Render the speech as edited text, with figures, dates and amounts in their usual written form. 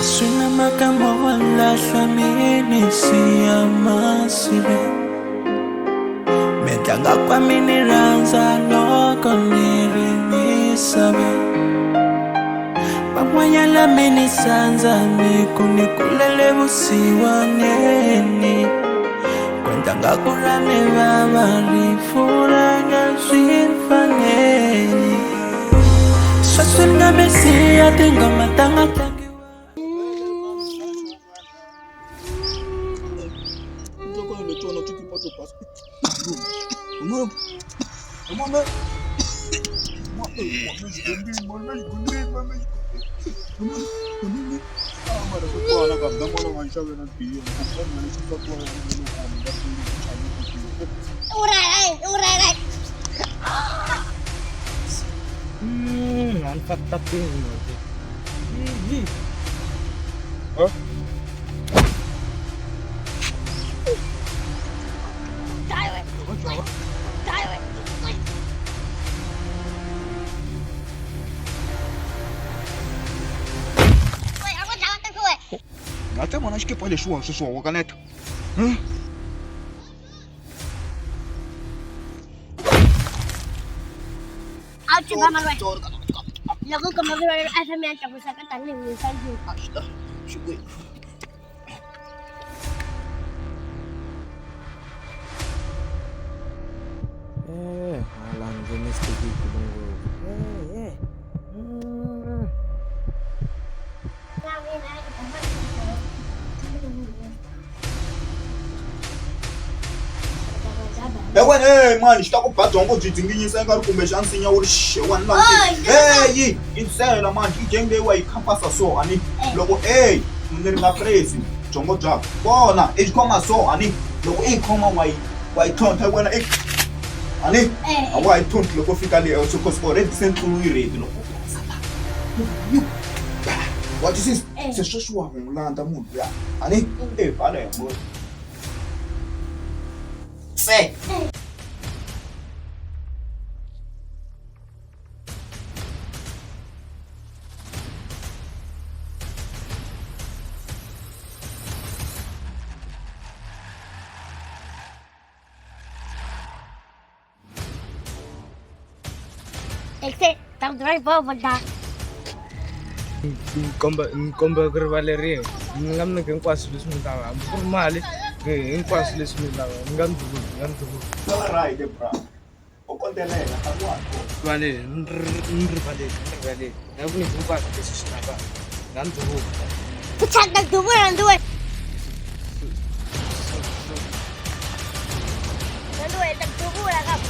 Sina makamo wala hlamini siyamasibe Medanga kwa miniranza loko nirimisabe Pamwanya la minisanza nikulele busiwa ngeni Kwentanga kurame baba rifura ngazwifa ngeni Swasunga besi ya tinga matanga tangi Angkat tapi ini. Até mano, acho que pode deixar sua caneta. Aku coba malu. Lagu kemarin FM yang kamu sakit tadi misal juga. Syukur. Alang jenis tinggi tunggu. Mano, está com patrão de dinguinho sem cara com beijãozinha o one lang. Ei, insela mano, que quem deu aí passa só ani. Logo ei, não na presa. Jongo job. Bona, ele como só ani. Logo ei como vai tonta when ei. Ani, a vai tonta logo fica ali, eu só consigo sent to read logo. What is this? Se sua mulanda muito já. Ani, ei, para amor. Sei. Ese, tam drive bola. Comba Valeria, ngam na kang kwasu lis mutawa. Formal, kang kwasu lis mutawa. Ngam tuhu. Right, bro. O contele, agua. Vale. Aku ni buka kesis napa. Ngam tuhu. Pucat nak dua. Dua tak dua lah kap.